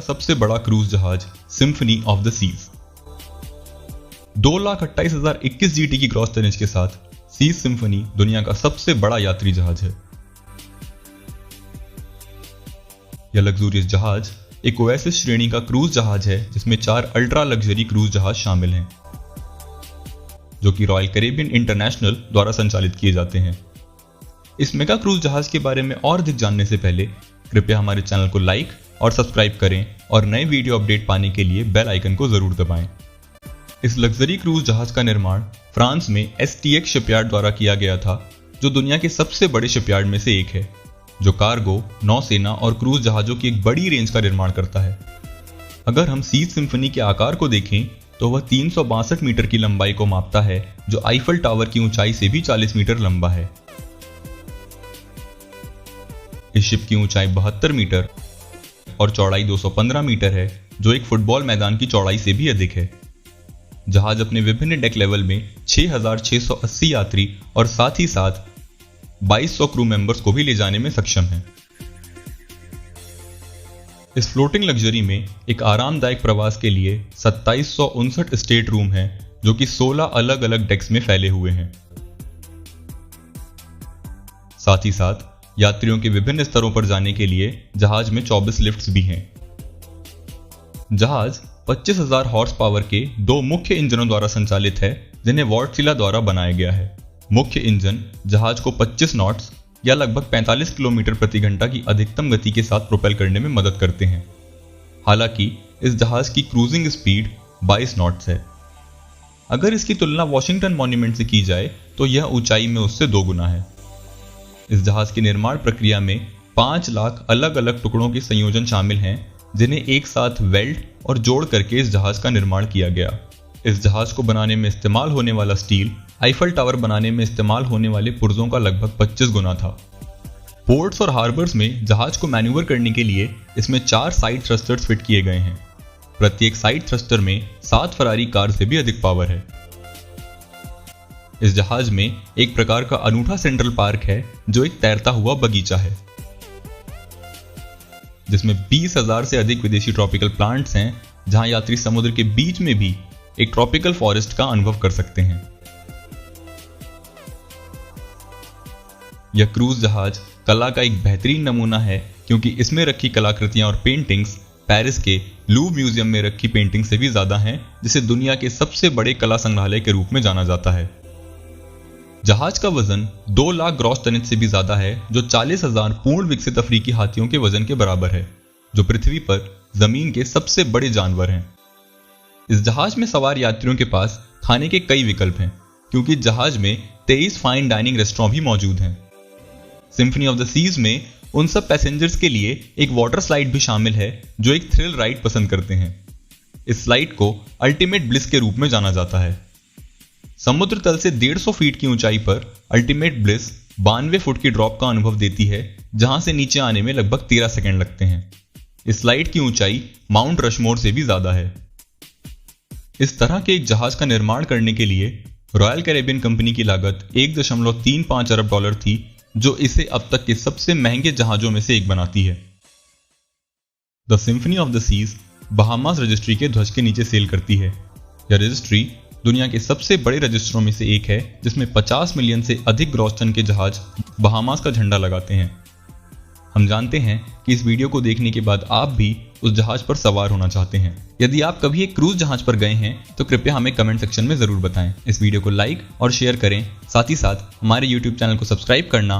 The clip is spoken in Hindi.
सबसे बड़ा क्रूज जहाज Symphony of the Seas 2,28,021 GT की ग्रॉस टनेज के साथ सीज सिम्फनी दुनिया का सबसे बड़ा यात्री जहाज है। यह लग्जूरियस जहाज एक ओएसिस श्रेणी का क्रूज जहाज है जिसमें 4 अल्ट्रा लग्जरी क्रूज जहाज शामिल हैं जो कि रॉयल कैरेबियन इंटरनेशनल द्वारा संचालित किए जाते हैं। इस मेगा क्रूज जहाज के बारे में और अधिक जानने से पहले कृपया हमारे चैनल को लाइक और सब्सक्राइब करें और नए वीडियो अपडेट पाने के लिए बेल आइकन को जरूर दबाएं। इस लग्जरी क्रूज जहाज का निर्माण फ्रांस में STX शिपयार्ड द्वारा किया गया था, जो दुनिया के सबसे बड़े शिपयार्ड में से एक है, जो कार्गो, नौसेना और क्रूज जहाजों की एक बड़ी रेंज का निर्माण करता है। अगर हम सीज सिम्फनी के आकार को देखें तो वह 362 मीटर की लंबाई को मापता है, जो आईफल टावर की ऊंचाई से भी 40 मीटर लंबा है। इस शिप की ऊंचाई 72 मीटर और चौड़ाई 215 मीटर है, जो एक फुटबॉल मैदान की चौड़ाई से भी अधिक है। जहाज अपने विभिन्न डेक लेवल में 6,680 यात्री और साथ ही साथ 2,200 क्रू मेंबर्स को भी ले जाने में सक्षम है। इस फ्लोटिंग लग्जरी में एक आरामदायक प्रवास के लिए 2759 स्टेट रूम हैं, जो कि 16 अलग अलग डेक्स में फैले हुए हैं। साथ ही साथ यात्रियों के विभिन्न स्तरों पर जाने के लिए जहाज में 24 लिफ्ट्स भी हैं। जहाज 25,000 हॉर्स पावर के 2 मुख्य इंजनों द्वारा संचालित है, जिन्हें वॉर्टसिला द्वारा बनाया गया है। मुख्य इंजन जहाज को 25 नॉट्स या लगभग 45 किलोमीटर प्रति घंटा की अधिकतम गति के साथ प्रोपेल करने में मदद करते हैं। हालांकि इस जहाज की क्रूजिंग स्पीड 22 नॉट्स है। अगर इसकी तुलना वॉशिंगटन मॉन्यूमेंट से की जाए तो यह ऊंचाई में उससे 2 गुना है। इस जहाज की निर्माण प्रक्रिया में 5 लाख अलग अलग टुकड़ों के संयोजन शामिल हैं, जिन्हें एक साथ वेल्ड और जोड़ करके इस जहाज का निर्माण किया गया। इस जहाज को बनाने में इस्तेमाल होने वाला स्टील आईफल टावर बनाने में इस्तेमाल होने वाले पुर्जों का लगभग 25 गुना था। पोर्ट्स और हार्बर्स में जहाज को मैन्यूवर करने के लिए इसमें 4 साइड थ्रस्टर्स फिट किए गए हैं। प्रत्येक साइड थ्रस्टर में 7 फरारी कार से भी अधिक पावर है। इस जहाज में एक प्रकार का अनूठा सेंट्रल पार्क है, जो एक तैरता हुआ बगीचा है, जिसमें 20,000 से अधिक विदेशी ट्रॉपिकल प्लांट्स हैं, जहां यात्री समुद्र के बीच में भी एक ट्रॉपिकल फॉरेस्ट का अनुभव कर सकते हैं। यह क्रूज जहाज कला का एक बेहतरीन नमूना है, क्योंकि इसमें रखी कलाकृतियां और पेंटिंग्स पेरिस के लूव म्यूजियम में रखी पेंटिंग से भी ज्यादा हैं, जिसे दुनिया के सबसे बड़े कला संग्रहालय के रूप में जाना जाता है। जहाज का वजन 2 लाख ग्रॉस टनेज से भी ज्यादा है, जो 40,000 पूर्ण विकसित अफ्रीकी हाथियों के वजन के बराबर है, जो पृथ्वी पर जमीन के सबसे बड़े जानवर हैं। इस जहाज में सवार यात्रियों के पास खाने के कई विकल्प हैं, क्योंकि जहाज में 23 फाइन डाइनिंग रेस्टोरेंट भी मौजूद हैं। सिम्फनी ऑफ द सीज में उन सब पैसेंजर्स के लिए एक वाटर स्लाइड भी शामिल है, जो एक थ्रिल राइड पसंद करते हैं। इस स्लाइड को अल्टीमेट ब्लिस के रूप में जाना जाता है। समुद्र तल से 150 फीट की ऊंचाई पर अल्टीमेट ब्लिस 92 फुट की ड्रॉप का अनुभव देती है, जहां से नीचे आने में लगभग 13 सेकंड लगते हैं। इस स्लाइड की ऊंचाई माउंट रशमोर से भी ज्यादा है। इस तरह के एक जहाज का निर्माण करने के लिए रॉयल कैरेबियन कंपनी की लागत 1.35 अरब डॉलर थी, जो इसे अब तक के सबसे महंगे जहाजों में से एक बनाती है। The Symphony of the Seas Bahamas registry के ध्वज के नीचे सेल करती है। यह रजिस्ट्री दुनिया के सबसे बड़े रजिस्टरों में से एक है, जिसमें 50 मिलियन से अधिक ग्रॉस टन के जहाज बहामास का झंडा लगाते हैं। हम जानते हैं कि इस वीडियो को देखने के बाद आप भी उस जहाज पर सवार होना चाहते हैं। यदि आप कभी एक क्रूज जहाज पर गए हैं तो कृपया हमें कमेंट सेक्शन में जरूर बताएं। इस वीडियो को लाइक और शेयर करें, साथ ही साथ हमारे YouTube चैनल को सब्सक्राइब करना